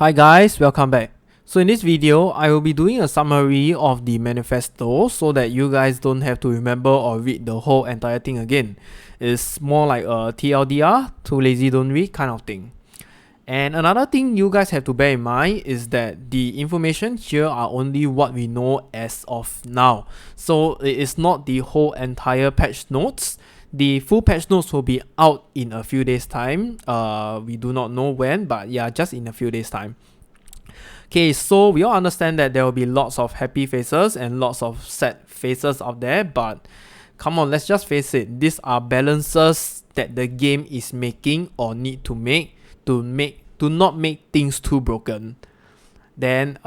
Hi guys, welcome back. So in this video, I will be doing a summary of the manifesto so that you guys don't have to remember or read the whole entire thing again. It's more like a TLDR, too lazy don't read kind of thing. And another thing you guys have to bear in mind is that the information here are only what we know as of now. So it is not the whole entire patch notes. The full patch notes will be out in a few days time. We do not know when, but yeah, just in a few days time. Okay, so we all understand that there will be lots of happy faces and lots of sad faces out there, but come on, let's just face it. These are balances that the game is making or need to make to not make things too broken. Then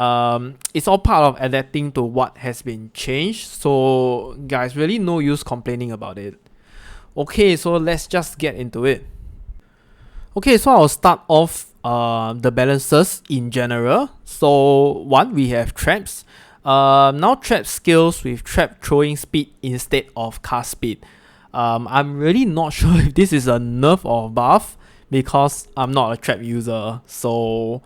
it's all part of adapting to what has been changed. So guys, really no use complaining about it. Okay, so let's just get into it. Okay, so I'll start off the balances in general. So one, we have traps. Now trap scales with trap throwing speed instead of cast speed. I'm really not sure if this is a nerf or buff because I'm not a trap user. So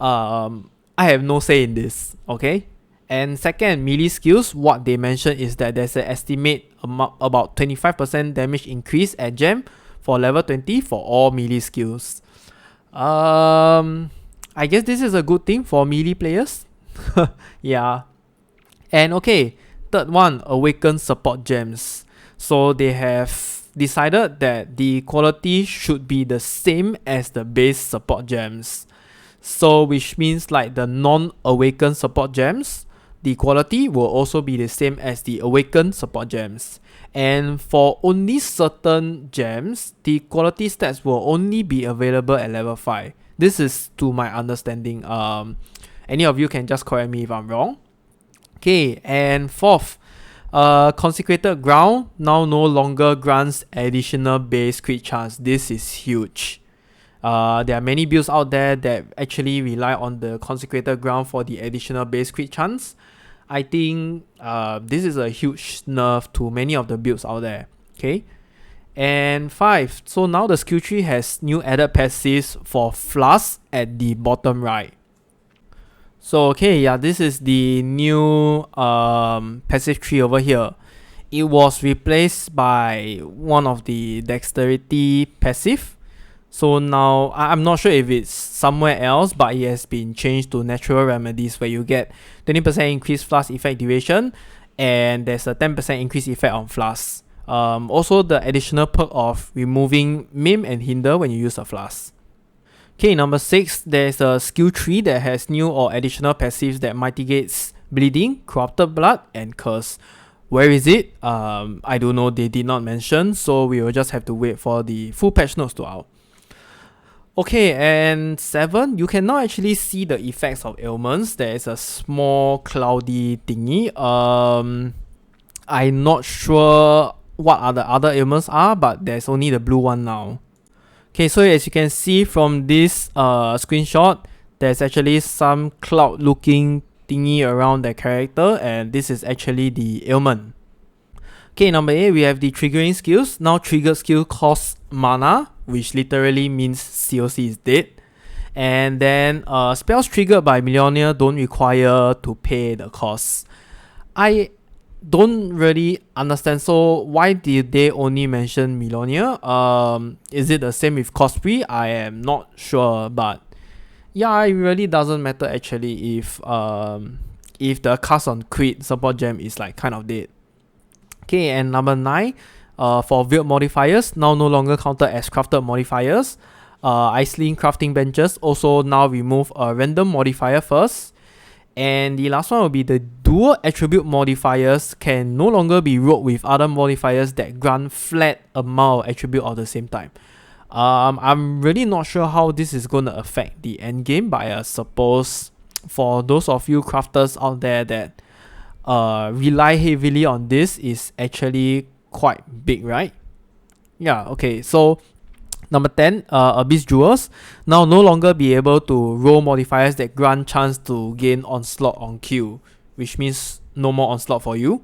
I have no say in this, okay? And second, melee skills, what they mentioned is that there's an estimate about 25% damage increase at gem for level 20 for all melee skills. I guess this is a good thing for melee players. Yeah. And okay, third one, awaken support gems. So they have decided that the quality should be the same as the base support gems. So which means like the non-awakened support gems, the quality will also be the same as the awakened support gems. And for only certain gems, the quality stats will only be available at level 5. This is to my understanding. Any of you can just correct me if I'm wrong. Okay, and fourth, consecrated ground now no longer grants additional base crit chance. This is huge. There are many builds out there that actually rely on the consecrated ground for the additional base crit chance. I think this is a huge nerf to many of the builds out there. Okay, and 5. So now the skill tree has new added passives for Flask at the bottom right. So okay, yeah, this is the new passive tree over here. It was replaced by one of the dexterity passive. So now, I'm not sure if it's somewhere else, but it has been changed to natural remedies where you get 20% increased flask effect duration and there's a 10% increased effect on flask. Also the additional perk of removing mim and hinder when you use a flask. Okay, number 6, there's a skill tree that has new or additional passives that mitigates bleeding, corrupted blood, and curse. Where is it? I don't know, they did not mention, so we will just have to wait for the full patch notes to out. Okay, and 7, you can now actually see the effects of ailments. There is a small cloudy thingy. I'm not sure what are the other ailments are, but there's only the blue one now. Okay, so as you can see from this screenshot, there's actually some cloud looking thingy around the character, and this is actually the ailment. Okay, number 8, we have the triggering skills. Now triggered skill costs mana, which literally means COC is dead. And then spells triggered by Millionaire don't require to pay the cost. I don't really understand, so why did they only mention Millionaire? Is it the same with Cosplay? I am not sure, but yeah, it really doesn't matter actually if the cast on crit support gem is like kind of dead. Okay, and number 9, for build modifiers, now no longer counted as crafted modifiers. Iceland crafting benches also now remove a random modifier first. And the last one will be the dual attribute modifiers can no longer be rolled with other modifiers that grant flat amount of attribute at the same time. I'm really not sure how this is going to affect the end game, but I suppose for those of you crafters out there that rely heavily on this is actually quite big, right? Yeah, okay, so number 10, Abyss Jewels now no longer be able to roll modifiers that grant chance to gain onslaught on Q, which means no more onslaught for you.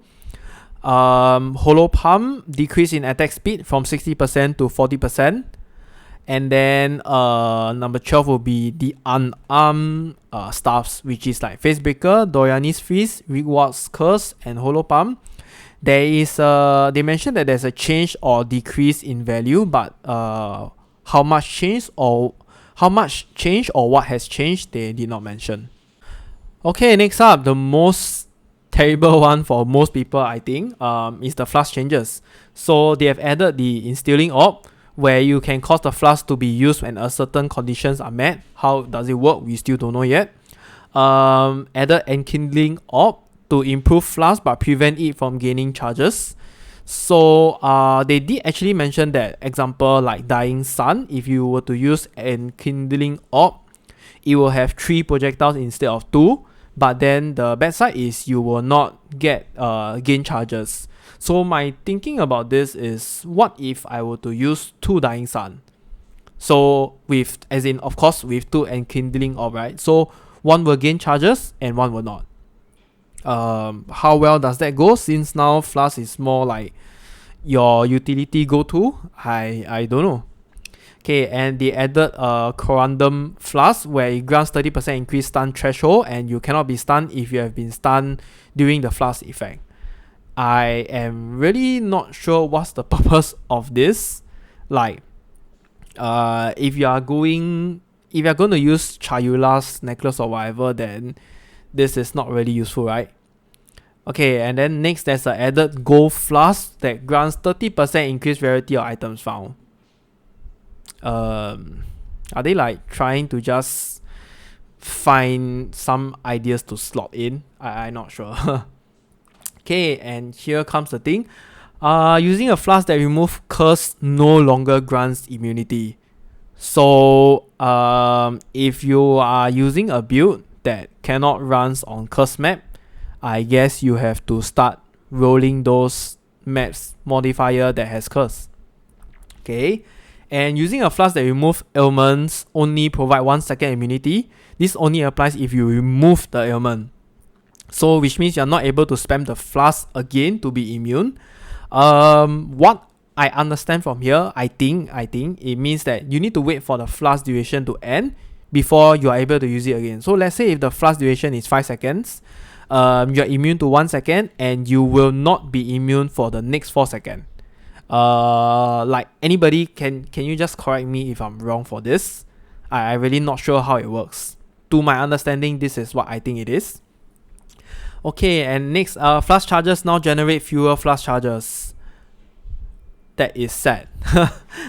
Hollow Palm decrease in attack speed from 60% to 40%. And then number 12 will be the unarmed staffs, which is like Facebreaker, Doriani's Freeze, Rewards Curse, and Hollow Palm. There is they mentioned that there's a change or decrease in value, but how much change or what has changed, they did not mention. Okay, next up, the most terrible one for most people, I think, is the Flask changes. So they have added the Instilling Orb, where you can cause the Flask to be used when a certain conditions are met. How does it work? We still don't know yet. Added Enkindling Orb to improve Flask but prevent it from gaining charges. So they did actually mention that, example like Dying Sun, if you were to use Enkindling Orb, it will have 3 projectiles instead of 2. But then the bad side is you will not get gain charges. So my thinking about this is, what if I were to use 2 Dying Sun? So of course with 2 Enkindling Orb, right? So one will gain charges and one will not. How well does that go? Since now Flask is more like your utility go-to, I don't know. Okay, and they added a Corundum Flask where it grants 30% increased stun threshold, and you cannot be stunned if you have been stunned during the Flask effect. I am really not sure what's the purpose of this. Like, if you are going to use Chayula's necklace or whatever, then this is not really useful, right? Okay, and then next there's an added Gold Flask that grants 30% increased rarity of items found. Are they like trying to just find some ideas to slot in? I'm not sure. Okay, and here comes the thing. Using a Flask that removes curse no longer grants immunity. So if you are using a build that cannot run on curse map, I guess you have to start rolling those maps modifier that has curse. Okay, and using a Flask that removes ailments only provide 1 second immunity. This only applies if you remove the ailment. So which means you're not able to spam the Flask again to be immune. What I understand from here, I think it means that you need to wait for the Flask duration to end before you are able to use it again. So let's say if the Flask duration is 5 seconds, you're immune to 1 second and you will not be immune for the next 4 seconds. Like anybody, can you just correct me if I'm wrong for this? I'm really not sure how it works. To my understanding, this is what I think it is. Okay, and next, Flask charges now generate fewer Flask charges. That is sad.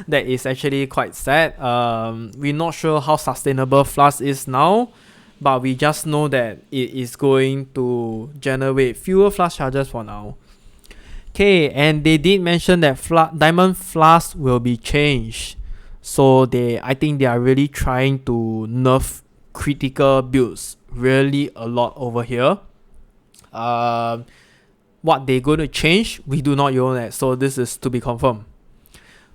That is actually quite sad. We're not sure how sustainable Flask is now, but we just know that it is going to generate fewer Flask charges for now. Okay, and they did mention that Diamond Flask will be changed. So I think they are really trying to nerf critical builds really a lot over here. What they're going to change, we do not know that, so this is to be confirmed.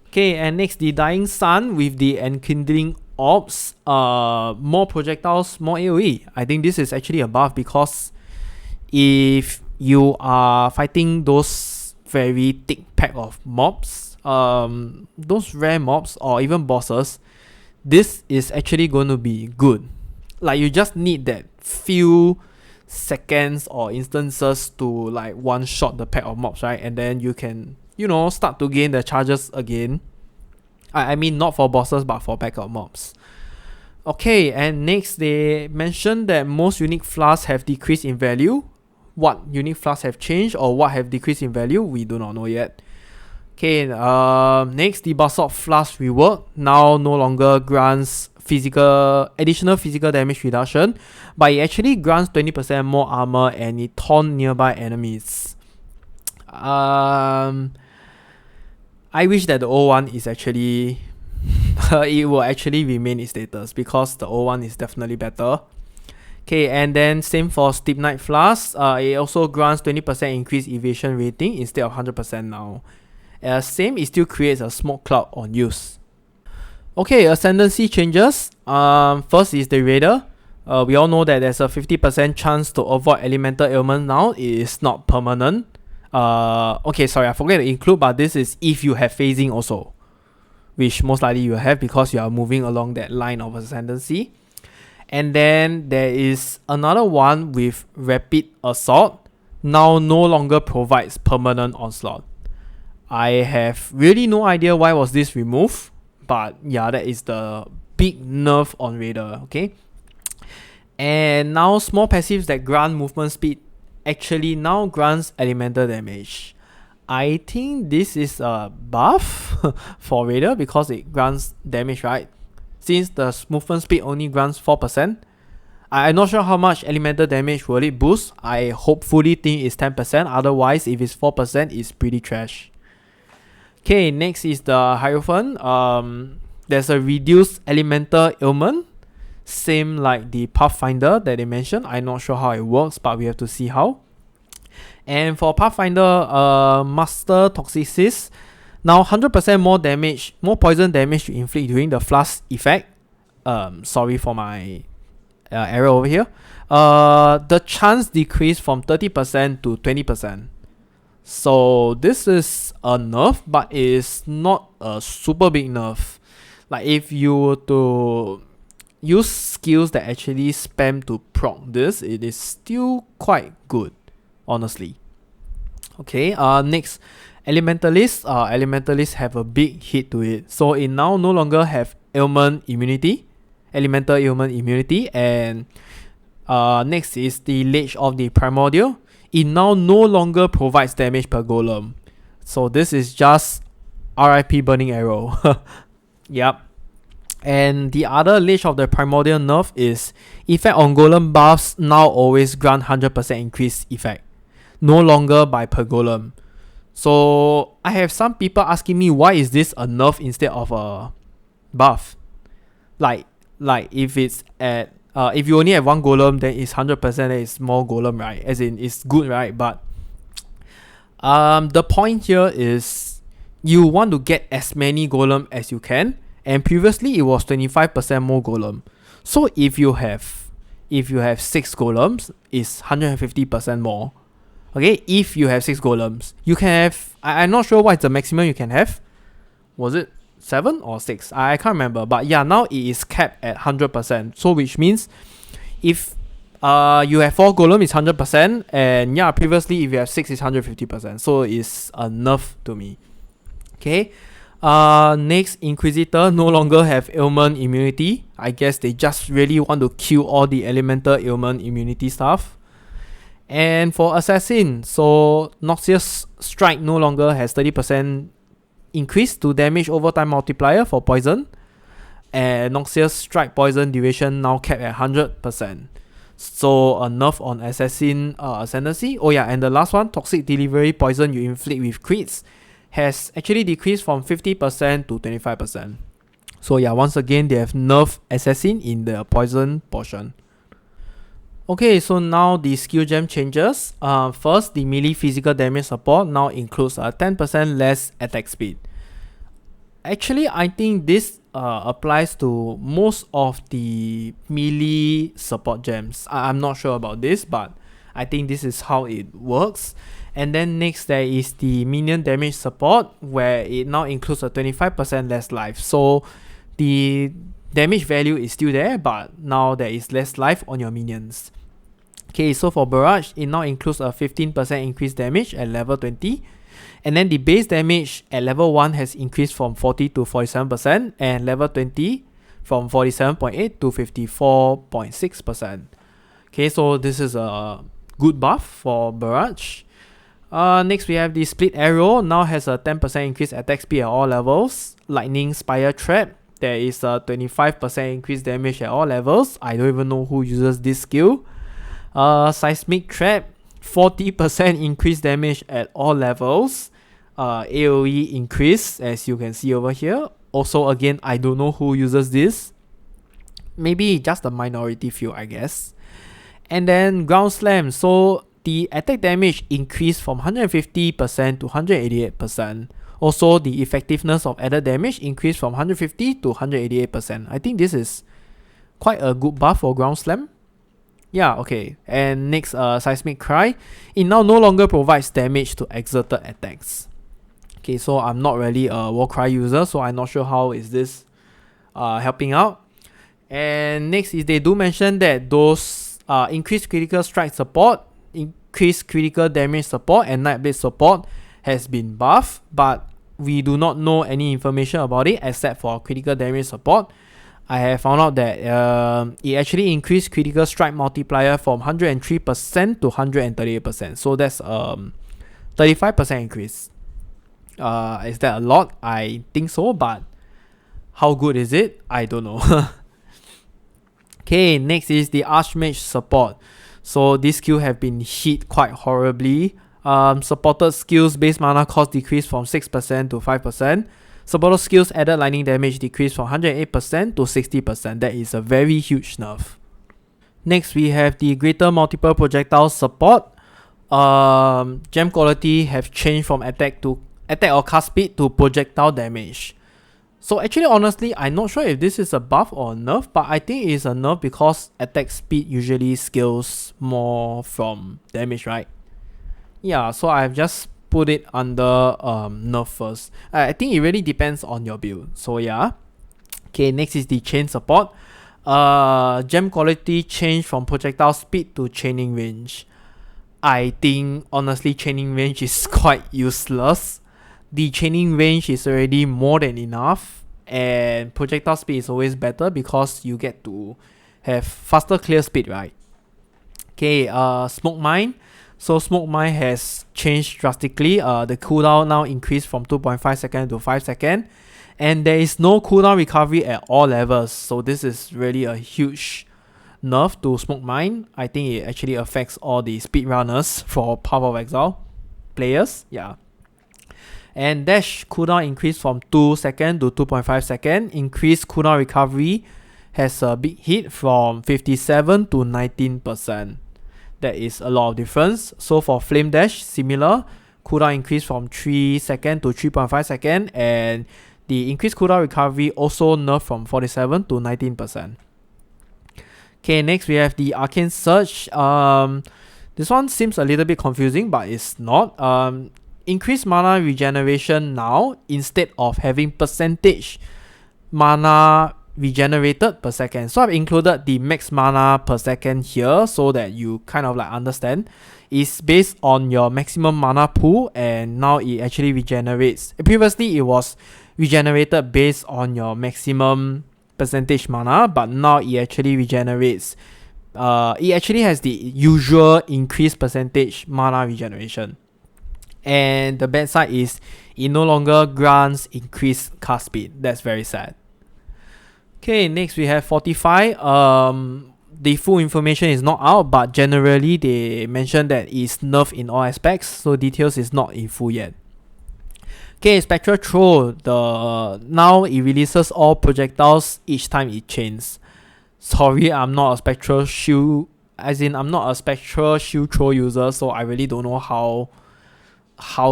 Okay, and next, the Dying Sun with the Enkindling Orbs, more projectiles, more AoE. I think this is actually a buff, because if you are fighting those very thick pack of mobs, those rare mobs or even bosses, this is actually going to be good. Like, you just need that few seconds or instances to like one shot the pack of mobs, right? And then you can, start to gain the charges again. I mean, not for bosses, but for pack of mobs. Okay, and next they mentioned that most unique flasks have decreased in value. What unique flasks have changed or what have decreased in value, we do not know yet. Okay, next, the Basalt Flask rework now no longer grants additional physical damage reduction, but it actually grants 20% more armor and it taunt nearby enemies. I wish that the old one is actually it will actually remain its status, because the old one is definitely better. Okay, and then same for Steep Night Flask. It also grants 20% increased evasion rating instead of 100% now. Same, it still creates a smoke cloud on use. Okay, Ascendency changes. First is the Raider. We all know that there's a 50% chance to avoid elemental ailment now. It is not permanent. Okay, sorry, I forgot to include, but this is if you have phasing also. which most likely you have because you are moving along that line of ascendancy. And then there is another one with rapid assault, now no longer provides permanent onslaught. I have really no idea why was this removed, but yeah, that is the big nerf on Raider, okay? And now small passives that grant movement speed actually now grants elemental damage. I think this is a buff for Raider because it grants damage, right? Since the movement speed only grants 4%. I'm not sure how much elemental damage will it boost. I hopefully think it's 10%. Otherwise, if it's 4%, it's pretty trash. Okay, next is the Hierophant. There's a reduced elemental ailment. Same like the Pathfinder that they mentioned. I'm not sure how it works, but we have to see how. And for Pathfinder, Master Toxicist, now 100% more damage, more poison damage to inflict during the Flask effect. Sorry for my error over here. The chance decreased from 30% to 20%. So this is a nerf, but it's not a super big nerf. Like if you were to use skills that actually spam to proc this, it is still quite good, honestly. Okay, next, Elementalists. Elementalists have a big hit to it. So it now no longer have ailment immunity, elemental ailment immunity. And next is the Lich of the Primordial. It now no longer provides damage per golem. So this is just RIP Burning Arrow. Yep. And the other Lich of the Primordial nerf is effect on golem buffs now always grant 100% increased effect, no longer by per golem. So I have some people asking me why is this a nerf instead of a buff. Like if it's at if you only have one golem, then it's 100%, then it's more golem, right? As in it's good, right? But the point here is you want to get as many golem as you can, and previously it was 25% more golem. So if you have 6 golems, it's 150% more. Okay, if you have 6 golems, you can have, I'm not sure what's the maximum you can have. Was it 7 or 6? I can't remember. But yeah, now it is capped at 100%. So which means if you have 4 golem, it's 100%. And yeah, previously if you have 6, it's 150%. So it's a nerf to me. Okay. Next, Inquisitor no longer have ailment immunity. I guess they just really want to kill all the elemental ailment immunity stuff. And for Assassin, so Noxious Strike no longer has 30% increase to damage over time multiplier for poison. And Noxious Strike poison duration now capped at 100%. So a nerf on Assassin Ascendency. Oh yeah, and the last one, Toxic Delivery poison you inflict with crits has actually decreased from 50% to 25%. So yeah, once again, they have nerfed Assassin in the poison portion. Okay, so now the skill gem changes. First, the melee physical damage support now includes 10% less attack speed. Actually, I think this applies to most of the melee support gems. I'm not sure about this, but I think this is how it works. And then next there is the minion damage support, where it now includes 25% less life. So the damage value is still there, but now there is less life on your minions. Okay, so for Barrage, it now includes 15% increased damage at level 20. And then the base damage at level 1 has increased from 40 to 47%, and level 20 from 47.8 to 54.6%. Okay, so this is a good buff for Barrage. Next we have the Split Arrow, now has a 10% increased attack speed at all levels. Lightning Spire Trap, there is a 25% increased damage at all levels. I don't even know who uses this skill. Seismic Trap, 40% increased damage at all levels. AoE increase, as you can see over here. Also, again, I don't know who uses this. Maybe just a minority few, I guess. And then Ground Slam, so the attack damage increased from 150% to 188%. Also, the effectiveness of added damage increased from 150 to 188%. I think this is quite a good buff for Ground Slam. Yeah, okay. And next, Seismic Cry. It now no longer provides damage to exerted attacks. Okay, so I'm not really a Warcry user, so I'm not sure how is this helping out. And next is they do mention that those increased critical strike support, increased critical damage support, and Nightblade support has been buffed, but we do not know any information about it except for critical damage support. I have found out that it actually increased critical strike multiplier from 103% to 138%. So that's 35% increase. Is that a lot? I think so, but how good is it? I don't know. Okay, next is the Archmage support. So this skill have been hit quite horribly. Supported skills base mana cost decreased from 6% to 5%. Supported skills added lightning damage decreased from 108% to 60%. That is a very huge nerf. Next, we have the greater multiple projectile support. Gem quality have changed from attack or cast speed to projectile damage. So actually, honestly, I'm not sure if this is a buff or a nerf, but I think it's a nerf because attack speed usually scales more from damage, right? Yeah, so I've just put it under nerf first. I think it really depends on your build. So yeah. Okay, next is the chain support. Gem quality changed from projectile speed to chaining range. I think honestly chaining range is quite useless. The chaining range is already more than enough, and projectile speed is always better because you get to have faster clear speed, right? Okay, smoke mine. So smoke mine has changed drastically. The cooldown now increased from 2.5 seconds to 5 seconds, and there is no cooldown recovery at all levels. So this is really a huge nerf to smoke mine. I think it actually affects all the speedrunners for Path of Exile players. Yeah. And dash cooldown increased from 2 seconds to 2.5 seconds. Increased cooldown recovery has a big hit from 57 to 19%. That is a lot of difference. So for flame dash, similar. Cooldown increased from 3 seconds to 3.5 seconds. And the increased cooldown recovery also nerfed from 47 to 19%. Okay, next we have the Arcane Surge. This one seems a little bit confusing, but it's not. Increased mana regeneration now instead of having percentage mana regenerated per second. So I've included the max mana per second here so that you kind of like understand. It's based on your maximum mana pool, and now it actually regenerates. Previously it was regenerated based on your maximum percentage mana, but now it actually regenerates. It actually has the usual increased percentage mana regeneration. And the bad side is it no longer grants increased cast speed. That's very sad. Okay, next we have Fortify. The full information is not out, but generally they mention that it's nerfed in all aspects, so details is not in full yet. Okay, Spectral Throw. Now it releases all projectiles each time it chains. Sorry, I'm not a Spectral Shield. I'm not a Spectral Shield Throw user, so I really don't know how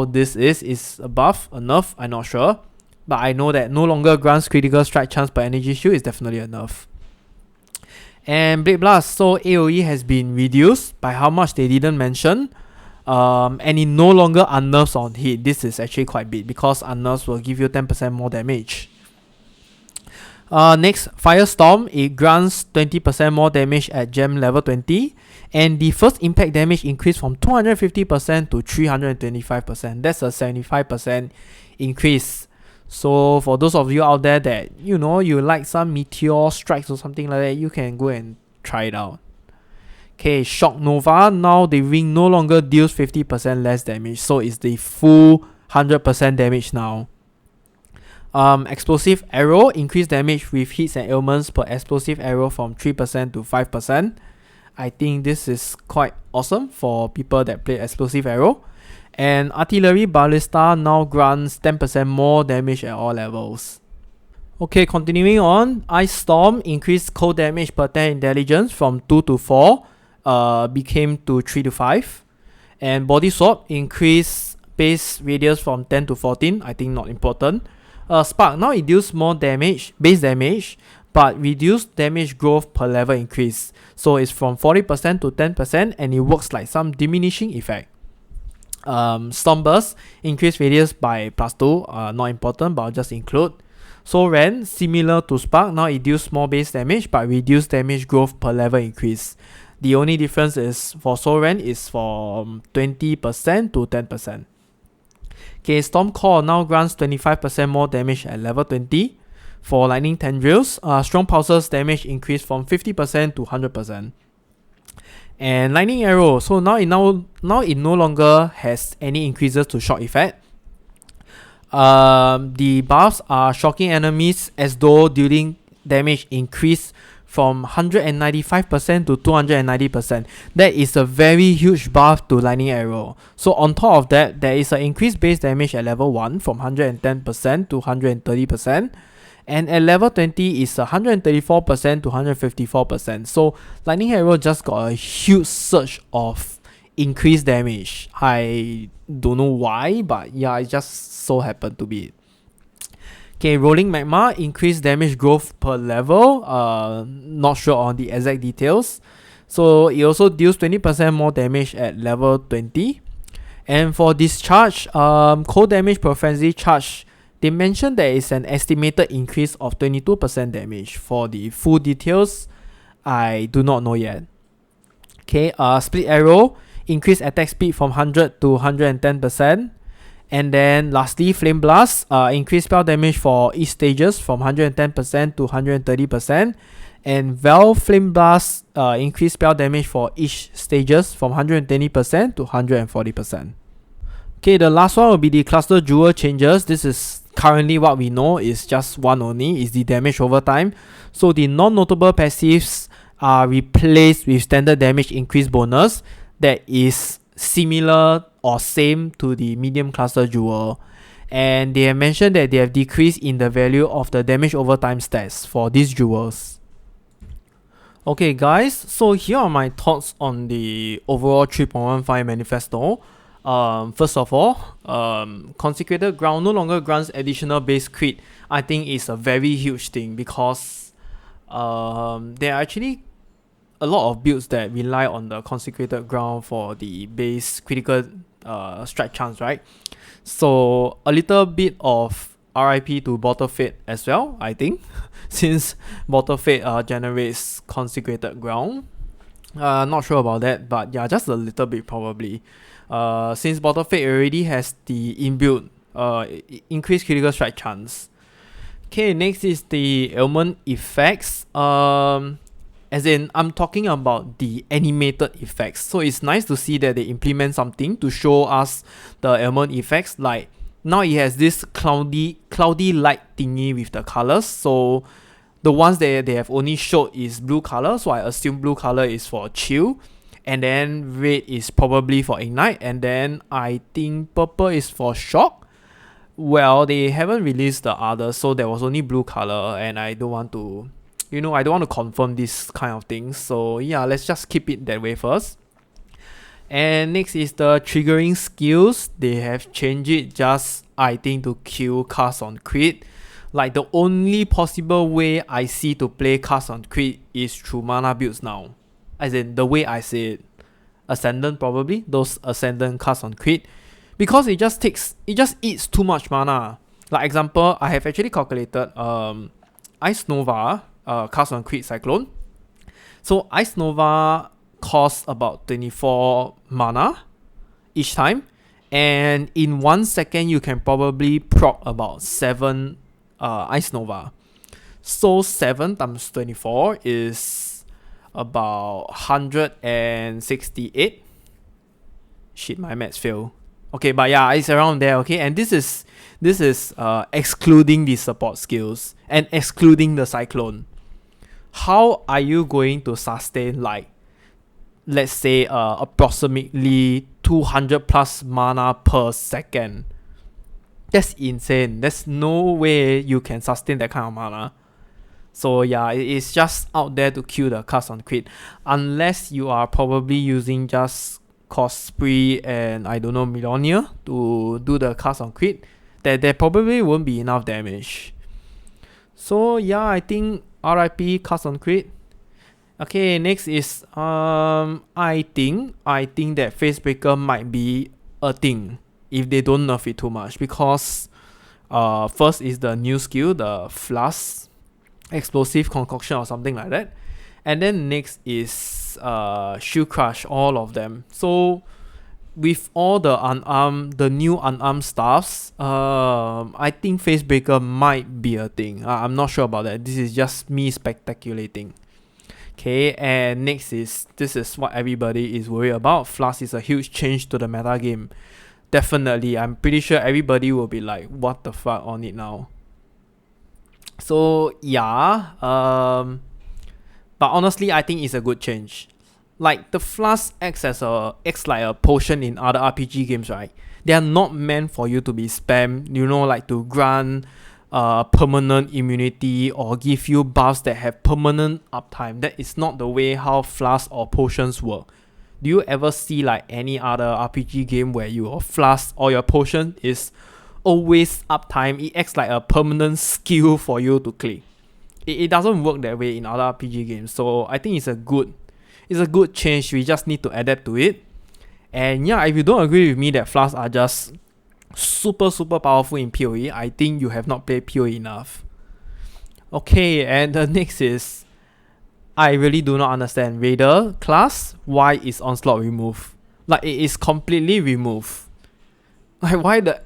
this is a buff, a nerf, I'm not sure. But I know that no longer grants critical strike chance per energy shield is definitely a nerf. And Blade Blast, so AoE has been reduced by how much they didn't mention. And it no longer unnerves on hit. This is actually quite big because unnerves will give you 10% more damage. Next, Firestorm, it grants 20% more damage at gem level 20. And the first impact damage increased from 250% to 325%. That's a 75% increase. So for those of you out there that, you like some meteor strikes or something like that, you can go and try it out. Okay, Shock Nova. Now the ring no longer deals 50% less damage. So it's the full 100% damage now. Explosive Arrow. Increased damage with hits and ailments per explosive arrow from 3% to 5%. I think this is quite awesome for people that play Explosive Arrow. And Artillery Ballista now grants 10% more damage at all levels. Okay, continuing on. Ice Storm increased cold damage per 10 intelligence from 2 to 4. Became to 3 to 5. And Body Swap increased base radius from 10 to 14. I think not important. Spark, now it deals more damage, base damage, but reduced damage growth per level increase. So it's from 40% to 10%, and it works like some diminishing effect. Storm Burst, increase radius by +2, not important, but I'll just include. Soul Rend, similar to Spark, now it deals small base damage, but reduce damage growth per level increase. The only difference is for Soul Rend is from 20% to 10%. Okay, Storm Core now grants 25% more damage at level 20. For Lightning Tendrils, Strong Pulses damage increase from 50% to 100%. And Lightning Arrow, so now it no longer has any increases to shock effect. The buffs are shocking enemies as though dealing damage increase from 195% to 290%. That is a very huge buff to Lightning Arrow. So on top of that, there is an increased base damage at level 1 from 110% to 130%. And at level 20 is 134% to 154%. So Lightning Arrow just got a huge surge of increased damage. I don't know why, but yeah, it just so happened to be it. Okay, Rolling Magma, increased damage growth per level. Not sure on the exact details. So it also deals 20% more damage at level 20. And for Discharge, cold damage per frenzy charge, they mentioned there is an estimated increase of 22% damage. For the full details, I do not know yet. Okay, Split Arrow, increase attack speed from 100 to 110%. And then lastly, Flame Blast, increase spell damage for each stages from 110% to 130%. And Val Flame Blast, increase spell damage for each stages from 120% to 140%. Okay, the last one will be the Cluster Jewel changes. This is currently what we know is just one only, is the damage over time. So the non-notable passives are replaced with standard damage increase bonus that is similar or same to the medium Cluster Jewel. And they have mentioned that they have decreased in the value of the damage over time stats for these jewels. Okay guys, so here are my thoughts on the overall 3.15 manifesto. First of all, Consecrated Ground no longer grants additional base crit. I think is a very huge thing because there are actually a lot of builds that rely on the Consecrated Ground for the base critical strike chance, right? So a little bit of RIP to Bottle Fate as well, I think, since Bottle Fate generates Consecrated Ground. Not sure about that, but yeah, just a little bit probably. Since Bottle Fate already has the inbuilt increased critical strike chance. Okay, next is the ailment effects. As in, I'm talking about the animated effects. So it's nice to see that they implement something to show us the ailment effects. Like now it has this cloudy light thingy with the colors. So the ones that they have only showed is blue color. So I assume blue color is for chill. And then red is probably for ignite. And then I think purple is for shock. Well, they haven't released the others. So there was only blue color. And I don't want to... I don't want to confirm this kind of things. So yeah, let's just keep it that way first. And next is the triggering skills. They have changed it just, I think, to kill cast on crit. Like the only possible way I see to play cast on crit is through mana builds now. As in the way I say it. Ascendant probably. Those Ascendant cast on crit. Because it just eats too much mana. Like example, I have actually calculated Ice Nova cast on crit Cyclone. So Ice Nova costs about 24 mana each time, and in 1 second you can probably proc about 7 Ice Nova. So 7 times 24 is about 168. Shit, my maths fail. Okay, but yeah, it's around there. Okay, and this is excluding the support skills and excluding the Cyclone. How are you going to sustain, like, let's say approximately 200 plus mana per second? That's insane. There's no way you can sustain that kind of mana. So yeah, it's just out there to kill the cast on crit, unless you are probably using just Cost Spree and I don't know, Millonia to do the cast on crit. There probably won't be enough damage. So yeah, I think RIP cast on crit. Okay, next is I think that Facebreaker might be a thing if they don't nerf it too much, because first is the new skill, the Flask explosive concoction or something like that, and then next is shield crush, all of them. So with all the new unarmed stuffs, I think face breaker might be a thing. I'm not sure about that. This is just me speculating. Okay, and next is, this is what everybody is worried about. Flask is a huge change to the meta game. Definitely, I'm pretty sure everybody will be like, what the fuck on it now. So yeah, but honestly, I think it's a good change. Like, the Flask acts like a potion in other RPG games, right? They are not meant for you to be spammed, like to grant permanent immunity or give you buffs that have permanent uptime. That is not the way how Flask or potions work. Do you ever see like any other RPG game where your Flask or your potion is always uptime? It acts like a permanent skill for you to click. It doesn't work that way in other RPG games. So I think it's a good change. We just need to adapt to it. And yeah, if you don't agree with me that Flasks are just super powerful in POE, I think you have not played POE enough. Okay, and the next is, I really do not understand. Raider class, why is onslaught removed? Like, it is completely removed. Like, why the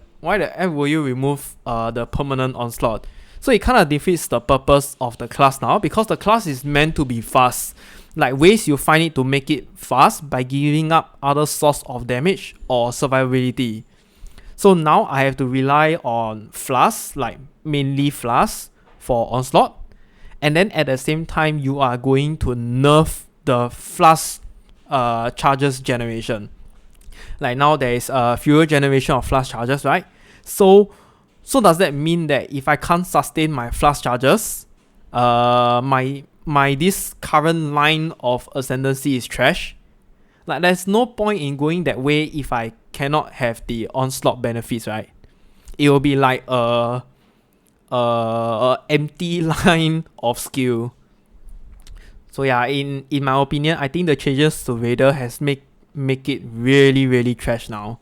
F will you remove the permanent onslaught? So it kind of defeats the purpose of the class now, because the class is meant to be fast. Like, ways you find it to make it fast by giving up other source of damage or survivability. So now I have to rely on Flask, like mainly Flask for onslaught. And then at the same time, you are going to nerf the Flask charges generation. Like, now there is a fewer generation of Flask charges, right? So does that mean that if I can't sustain my Flask charges, my this current line of Ascendency is trash? Like, there's no point in going that way if I cannot have the onslaught benefits, right? It will be like a empty line of skill. So yeah, in my opinion, I think the changes to Raider has make it really trash now.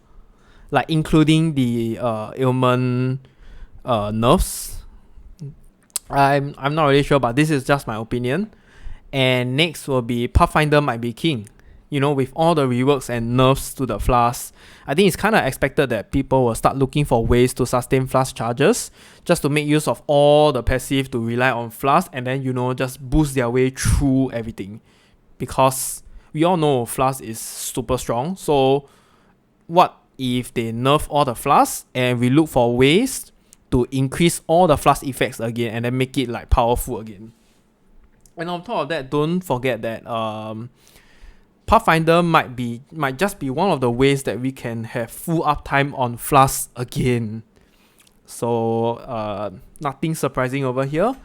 Like, including the ailment nerfs. I'm not really sure, but this is just my opinion. And next will be Pathfinder might be king. With all the reworks and nerfs to the Flask, I think it's kind of expected that people will start looking for ways to sustain Flask charges, just to make use of all the passive to rely on Flask, and then just boost their way through everything. Because we all know Flask is super strong. So what if they nerf all the Flask and we look for ways to increase all the Flask effects again and then make it like powerful again? And on top of that, don't forget that Pathfinder might just be one of the ways that we can have full uptime on Flask again. So nothing surprising over here.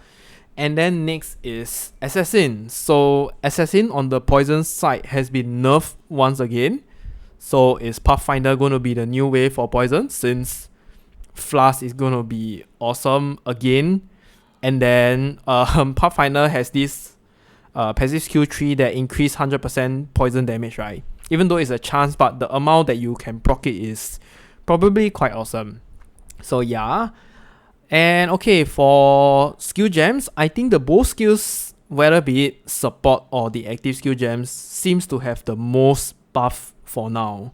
And then next is Assassin. So Assassin on the poison side has been nerfed once again. So is Pathfinder going to be the new way for poison, since Flask is going to be awesome again? And then Pathfinder has this passive skill tree that increase 100% poison damage, right? Even though it's a chance, but the amount that you can proc it is probably quite awesome. So yeah. And okay, for skill gems, I think the both skills, whether be it support or the active skill gems, seems to have the most buff for now.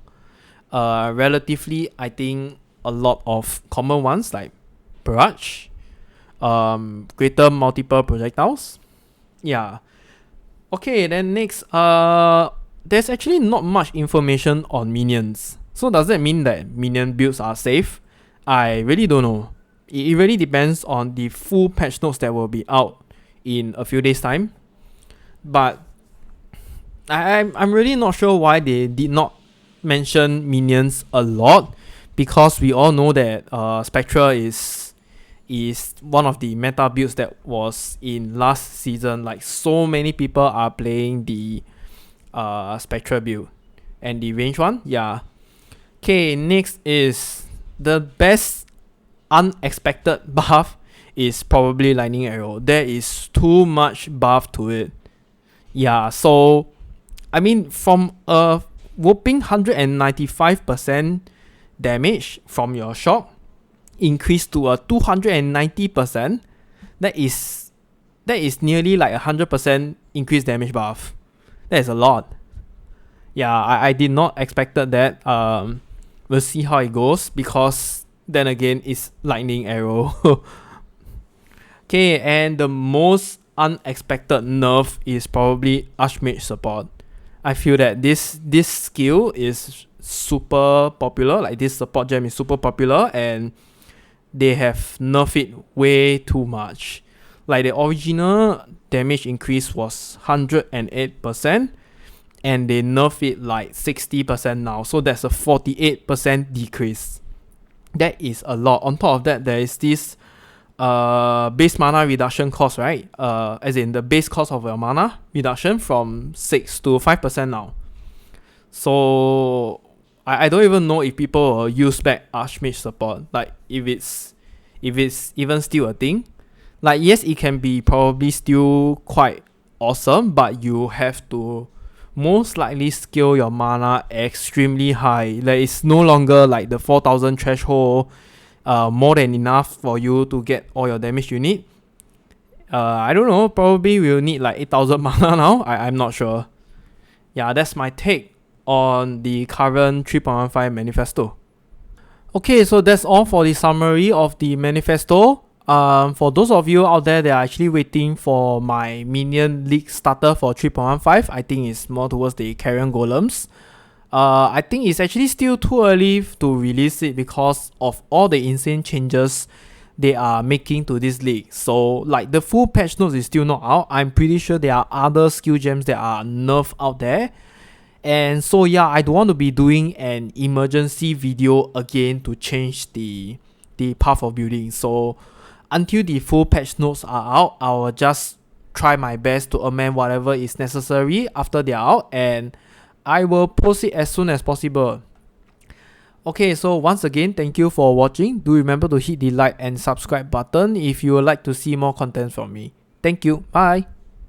Relatively, I think a lot of common ones like Barrage, greater multiple projectiles. Yeah. Okay, then next, there's actually not much information on minions. So does that mean that minion builds are safe? I really don't know. It really depends on the full patch notes that will be out in a few days' time. But I'm really not sure why they did not mention minions a lot, because we all know that Spectra is one of the meta builds that was in last season. Like, so many people are playing the Spectra build and the range one. Yeah. Okay, next is the best unexpected buff is probably Lightning Arrow. There is too much buff to it. Yeah, so I mean, from a whopping 195% damage from your shop increased to a 290%. That is nearly like 100% increased damage buff. That is a lot. Yeah, I did not expected that. We'll see how it goes, because then again it's lightning arrow. Okay, and the most unexpected nerf is probably Archmage support. I feel that this skill is super popular, like this support gem is super popular, and they have nerfed it way too much. Like the original damage increase was 108%, and they nerf it like 60% now, so that's a 48% decrease. That is a lot. On top of that, there is this base mana reduction cost, right? As in the base cost of your mana reduction from 6 to 5% now. So I don't even know if people will use back Archmage support, like if it's even still a thing. Like, yes, it can be probably still quite awesome, but you have to most likely scale your mana extremely high. Like, it's no longer like the 4000 threshold, more than enough for you to get all your damage you need. I don't know, probably we'll need like 8000 mana now. I'm not sure. Yeah, that's my take on the current 3.15 manifesto. Okay, so that's all for the summary of the manifesto. For those of you out there that are actually waiting for my minion league starter for 3.15, I think it's more towards the carrion golems. I think it's actually still too early to release it because of all the insane changes they are making to this league. So like the full patch notes is still not out. I'm pretty sure there are other skill gems that are nerfed out there. And so yeah, I don't want to be doing an emergency video again to change the path of building. So until the full patch notes are out, I will just try my best to amend whatever is necessary after they are out, and I will post it as soon as possible. Okay, so once again, thank you for watching. Do remember to hit the like and subscribe button if you would like to see more content from me. Thank you. Bye.